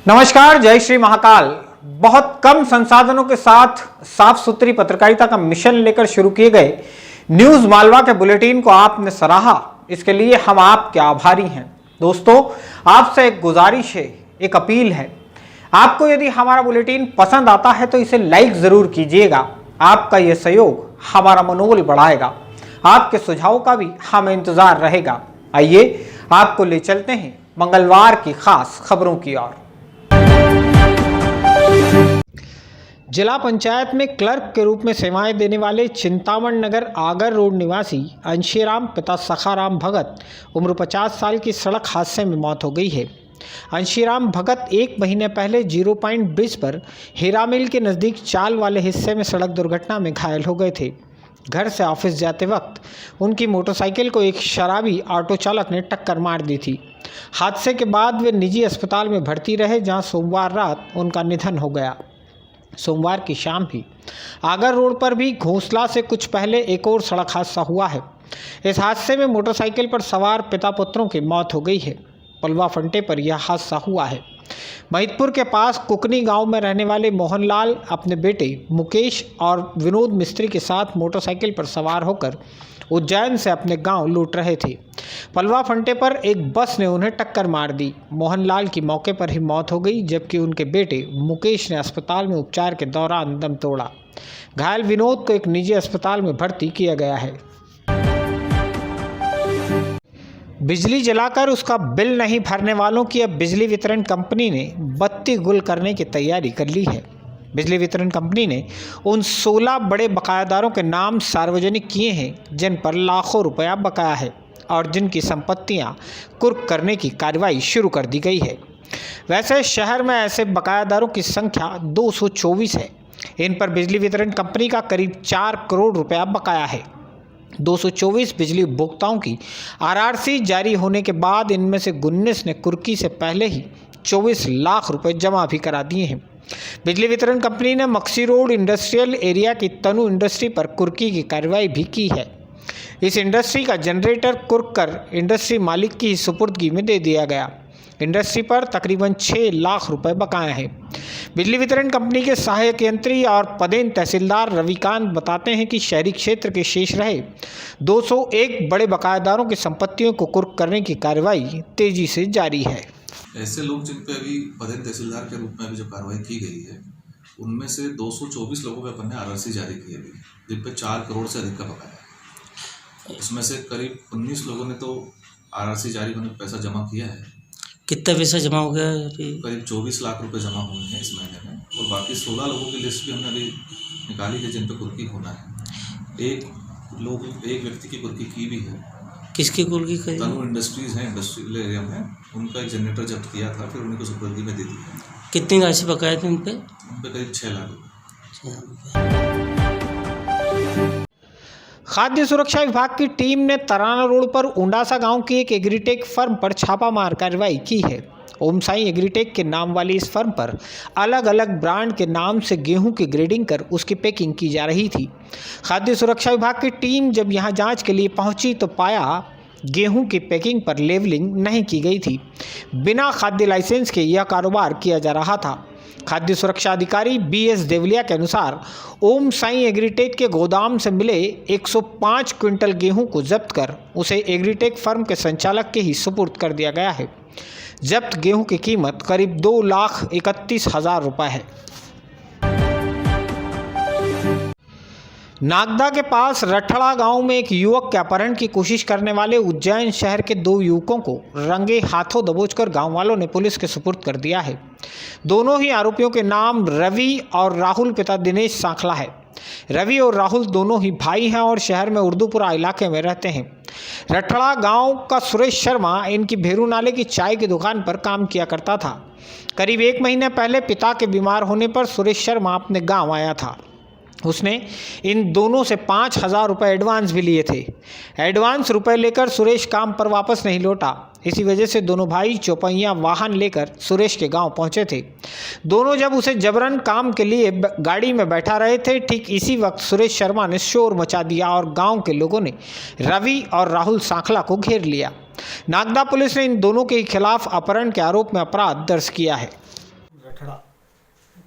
नमस्कार, जय श्री महाकाल। बहुत कम संसाधनों के साथ साफ सुथरी पत्रकारिता का मिशन लेकर शुरू किए गए न्यूज मालवा के बुलेटिन को आपने सराहा, इसके लिए हम आपके आभारी हैं। दोस्तों, आपसे एक गुजारिश है, एक अपील है। आपको यदि हमारा बुलेटिन पसंद आता है तो इसे लाइक जरूर कीजिएगा। आपका यह सहयोग हमारा मनोबल बढ़ाएगा। आपके सुझाव का भी हमें इंतजार रहेगा। आइए आपको ले चलते हैं मंगलवार की खास खबरों की ओर। जिला पंचायत में क्लर्क के रूप में सेवाएं देने वाले चिंतामण नगर आगर रोड निवासी अंशीराम पिता सखाराम भगत उम्र 50 साल की सड़क हादसे में मौत हो गई है। अंशीराम भगत एक महीने पहले 0 पॉइंट ब्रिज पर हीरा मिल के नज़दीक चाल वाले हिस्से में सड़क दुर्घटना में घायल हो गए थे। घर से ऑफिस जाते वक्त उनकी मोटरसाइकिल को एक शराबी ऑटो चालक ने टक्कर मार दी थी। हादसे के बाद वे निजी अस्पताल में भर्ती रहे, जहां सोमवार रात उनका निधन हो गया। सोमवार की शाम भी आगर रोड पर भी घोंसला से कुछ पहले एक और सड़क हादसा हुआ है। इस हादसे में मोटरसाइकिल पर सवार पिता पुत्रों की मौत हो गई है। पलवा फंटे पर यह हादसा हुआ है। महितपुर के पास कुकनी गांव में रहने वाले मोहनलाल अपने बेटे मुकेश और विनोद मिस्त्री के साथ मोटरसाइकिल पर सवार होकर उज्जैन से अपने गांव लौट रहे थे। पलवा फंटे पर एक बस ने उन्हें टक्कर मार दी। मोहनलाल की मौके पर ही मौत हो गई, जबकि उनके बेटे मुकेश ने अस्पताल में उपचार के दौरान दम तोड़ा। घायल विनोद को एक निजी अस्पताल में भर्ती किया गया है। बिजली जलाकर उसका बिल नहीं भरने वालों की अब बिजली वितरण कंपनी ने बत्ती गुल करने की तैयारी कर ली है। बिजली वितरण कंपनी ने उन 16 बड़े बकायादारों के नाम सार्वजनिक किए हैं जिन पर लाखों रुपया बकाया है और जिनकी संपत्तियां कुर्क करने की कार्रवाई शुरू कर दी गई है। वैसे शहर में ऐसे बकायादारों की संख्या 224 है। इन पर बिजली वितरण कंपनी का करीब 4 करोड़ रुपया बकाया है। 224 बिजली उपभोक्ताओं की आरआरसी जारी होने के बाद इनमें से 19 ने कुर्की से पहले ही 24 लाख रुपए जमा भी करा दिए हैं। बिजली वितरण कंपनी ने मक्सी रोड इंडस्ट्रियल एरिया की तनु इंडस्ट्री पर कुर्की की कार्रवाई भी की है। इस इंडस्ट्री का जनरेटर कुर्क कर इंडस्ट्री मालिक की सुपुर्दगी में दे दिया गया। इंडस्ट्री पर तकरीबन 6 लाख रुपए बकाया है। बिजली वितरण कंपनी के सहायक यंत्री और पदेन तहसीलदार रविकांत बताते हैं कि शहरी क्षेत्र के शेष रहे 201 बड़े बकायादारों की संपत्तियों को कुर्क करने की कार्रवाई तेजी से जारी है। ऐसे लोग जिन पे अभी पदेन तहसीलदार के रूप में अभी जो कार्रवाई की गई है, उनमें से 224 लोगों पे अपन ने आरआरसी जारी की है, जिन पे 4 करोड़ से अधिक का बकाया है। इसमें से करीब 19 लोगों ने तो आरआरसी जारी होने पर पैसा जमा किया है। कितना पैसा जमा हो गया अभी? करीब 24 लाख रुपए जमा हुए हैं इस महीने में, और बाकी 16 लोगों की लिस्ट भी हमने अभी निकाली है जिन पे कुर्की होना है। एक व्यक्ति की कुर्की की भी है। किसकी कुर्की की? तनु इंडस्ट्रीज है, इंडस्ट्रियल एरिया में। उनका एक जनरेटर जब्त किया था, फिर उन्हीं को सुपुर्दगी में दे दिया। कितनी राशि बकाया थी उन पे? करीब 6 लाख रुपये। खाद्य सुरक्षा विभाग की टीम ने तराना रोड पर उंडासा गांव की एक एग्रीटेक फर्म पर छापामार कार्रवाई की है। ओम साई एग्रीटेक के नाम वाली इस फर्म पर अलग अलग ब्रांड के नाम से गेहूं की ग्रेडिंग कर उसकी पैकिंग की जा रही थी। खाद्य सुरक्षा विभाग की टीम जब यहां जांच के लिए पहुंची तो पाया गेहूं की पैकिंग पर लेवलिंग नहीं की गई थी। बिना खाद्य लाइसेंस के यह कारोबार किया जा रहा था। खाद्य सुरक्षा अधिकारी BS देवलिया के अनुसार ओम साई एग्रीटेक के गोदाम से मिले 105 क्विंटल गेहूं को जब्त कर उसे एग्रीटेक फर्म के संचालक के ही सुपुर्द कर दिया गया है। जब्त गेहूं की कीमत करीब 2,31,000 रुपये है। नागदा के पास रठड़ा गांव में एक युवक के अपहरण की कोशिश करने वाले उज्जैन शहर के 2 युवकों को रंगे हाथों दबोचकर गांव वालों ने पुलिस के सुपुर्द कर दिया है। दोनों ही आरोपियों के नाम रवि और राहुल पिता दिनेश सांखला है। रवि और राहुल दोनों ही भाई हैं और शहर में उर्दूपुरा इलाके में रहते हैं। रठड़ा गांव का सुरेश शर्मा इनकी भेरू नाले की चाय की दुकान पर काम किया करता था। करीब 1 महीने पहले पिता के बीमार होने पर सुरेश शर्मा अपने गांव आया था। उसने इन दोनों से 5,000 रुपये एडवांस भी लिए थे। एडवांस रुपए लेकर सुरेश काम पर वापस नहीं लौटा। इसी वजह से दोनों भाई चौपहिया वाहन लेकर सुरेश के गांव पहुंचे थे। दोनों जब उसे जबरन काम के लिए गाड़ी में बैठा रहे थे, ठीक इसी वक्त सुरेश शर्मा ने शोर मचा दिया और गांव के लोगों ने रवि और राहुल सांखला को घेर लिया। नागदा पुलिस ने इन दोनों के खिलाफ अपहरण के आरोप में अपराध दर्ज किया है। रठड़ा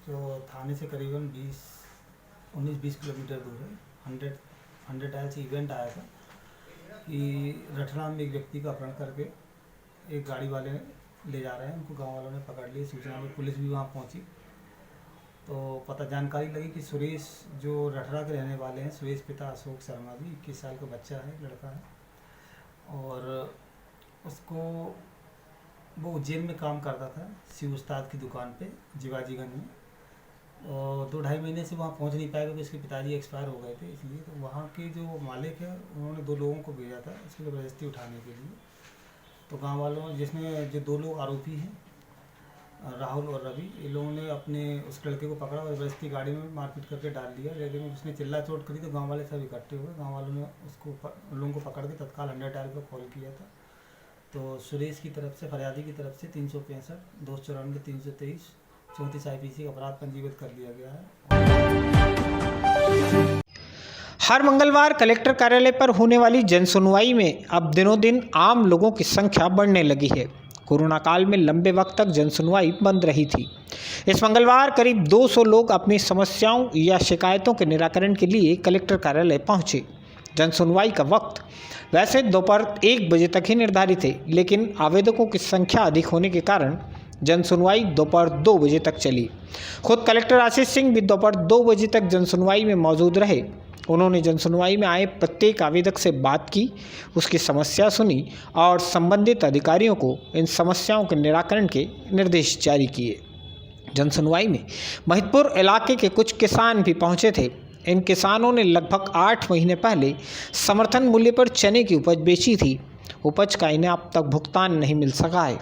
जो थाने से करीबन 19-20 किलोमीटर दूर है, 100 टाइल से इवेंट आया था कि रठड़ा में एक व्यक्ति का अपहरण करके एक गाड़ी वाले ले जा रहे हैं। उनको गांव वालों ने पकड़ लिया। सूचना में पुलिस भी वहां पहुंची तो जानकारी लगी कि सुरेश जो रठड़ा के रहने वाले हैं, सुरेश पिता अशोक शर्मा भी 21 साल का बच्चा है, लड़का है, और उसको वो उज्जैन में काम करता था शिव उस्ताद की दुकान पे जीवाजीगंज में, और 2-2.5 महीने से वहाँ पहुँच नहीं पाए क्योंकि उसके पिताजी एक्सपायर हो गए थे। इसलिए तो वहाँ के जो मालिक है उन्होंने 2 लोगों को भेजा था इसकी ज़बरदस्ती उठाने के लिए। तो गांव वालों, जिसमें जो 2 लोग आरोपी हैं, राहुल और रवि, ये लोगों ने अपने उस लड़के को पकड़ा और ज़बरदस्ती गाड़ी में मारपीट करके डाल दिया। लेकिन उसने चिल्ला चोट करी तो गांव वाले सब इकट्ठे हुए। गांव वालों ने उन लोगों को पकड़ के तत्काल 100 टाइल पर कॉल किया था। तो सुरेश की तरफ से, फरियादी की तरफ से 365, 294, 323, 34 IPC का अपराध पंजीबद्ध कर दिया गया है। हर मंगलवार कलेक्टर कार्यालय पर होने वाली जनसुनवाई में अब दिनों दिन आम लोगों की संख्या बढ़ने लगी है। कोरोना काल में लंबे वक्त तक जनसुनवाई बंद रही थी। इस मंगलवार करीब 200 लोग अपनी समस्याओं या शिकायतों के निराकरण के लिए कलेक्टर कार्यालय पहुंचे। जनसुनवाई का वक्त वैसे दोपहर 1 बजे तक ही निर्धारित है, लेकिन आवेदकों की संख्या अधिक होने के कारण जनसुनवाई दोपहर 2 बजे तक चली। खुद कलेक्टर आशीष सिंह भी दोपहर 2 बजे तक जनसुनवाई में मौजूद रहे। उन्होंने जनसुनवाई में आए प्रत्येक आवेदक से बात की, उसकी समस्या सुनी और संबंधित अधिकारियों को इन समस्याओं के निराकरण के निर्देश जारी किए। जनसुनवाई में महितपुर इलाके के कुछ किसान भी पहुंचे थे। इन किसानों ने लगभग 8 महीने पहले समर्थन मूल्य पर चने की उपज बेची थी। उपज का इन्हें अब तक भुगतान नहीं मिल सका है।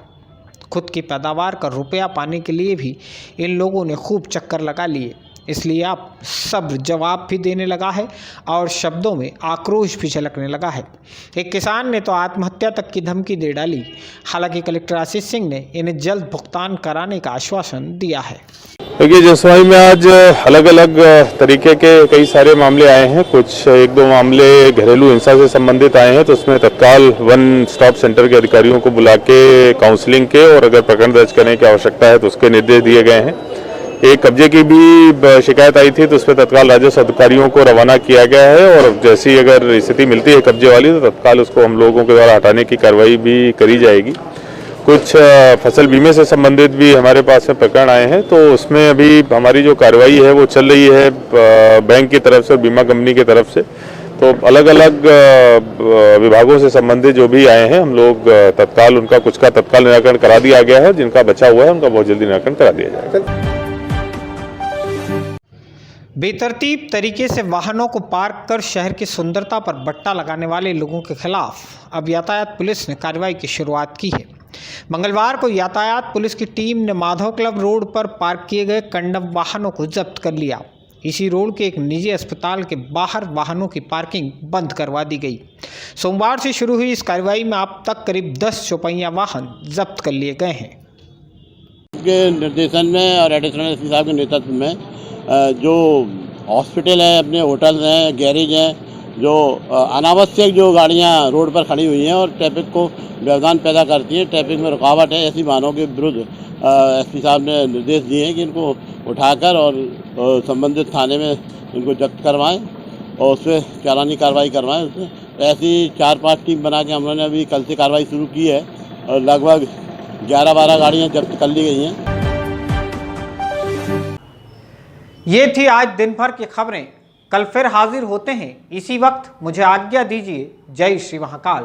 खुद की पैदावार का रुपया पाने के लिए भी इन लोगों ने खूब चक्कर लगा लिए। इसलिए अब सब्र जवाब भी देने लगा है और शब्दों में आक्रोश भी झलकने लगा है। एक किसान ने तो आत्महत्या तक की धमकी दे डाली। हालांकि कलेक्टर आशीष सिंह ने इन्हें जल्द भुगतान कराने का आश्वासन दिया है। देखिए, जनसुनवाई में आज अलग अलग तरीके के कई सारे मामले आए हैं। कुछ 1-2 मामले घरेलू हिंसा से संबंधित आए हैं, तो उसमें तत्काल 1 स्टॉप सेंटर के अधिकारियों को बुला के काउंसलिंग के और अगर प्रकरण दर्ज करने की आवश्यकता है तो उसके निर्देश दिए गए हैं। एक कब्जे की भी शिकायत आई थी तो उस पर तत्काल राजस्व अधिकारियों को रवाना किया गया है, और जैसी अगर स्थिति मिलती है कब्जे वाली तो तत्काल उसको हम लोगों के द्वारा हटाने की कार्रवाई भी करी जाएगी। कुछ फसल बीमे से संबंधित भी हमारे पास में प्रकरण आए हैं, तो उसमें अभी हमारी जो कार्रवाई है वो चल रही है बैंक की तरफ से और बीमा कंपनी की तरफ से। तो अलग अलग विभागों से संबंधित जो भी आए हैं हम लोग तत्काल उनका कुछ का तत्काल निराकरण करा दिया गया है, जिनका बचा हुआ है उनका बहुत जल्दी निराकरण करा दिया जाएगा। बेतरतीब तरीके से वाहनों को पार्क कर शहर की सुंदरता पर बट्टा लगाने वाले लोगों के खिलाफ अब यातायात पुलिस ने कार्रवाई की शुरुआत की है। मंगलवार को यातायात पुलिस की टीम ने माधव क्लब रोड पर पार्क किए गए कंडम वाहनों को जब्त कर लिया। इसी रोड के एक निजी अस्पताल के बाहर वाहनों की पार्किंग बंद करवा दी गई। सोमवार से शुरू हुई इस कार्रवाई में अब तक करीब 10 चौपहिया वाहन जब्त कर लिए गए हैं। के निर्देशन में और एडिशनल एसपी साहब के नेतृत्व में जो हॉस्पिटल है, अपने होटल्स हैं, गैरेज हैं, जो अनावश्यक जो गाड़ियां रोड पर खड़ी हुई हैं और ट्रैफिक को व्यवधान पैदा करती हैं, ट्रैफिक में रुकावट है, ऐसी वाहनों के विरुद्ध एसपी साहब ने निर्देश दिए हैं कि इनको उठाकर और संबंधित थाने में इनको जब्त करवाएं और उस पर चालानी कार्रवाई करवाएं। उसमें ऐसी 4-5 टीम बना के हम लोगों ने अभी कल से कार्रवाई शुरू की है और लगभग 11-12 गाड़ियाँ जब्त कर ली गई हैं। ये थी आज दिन भर की खबरें। कल फिर हाजिर होते हैं इसी वक्त। मुझे आज्ञा दीजिए। जय श्री महाकाल।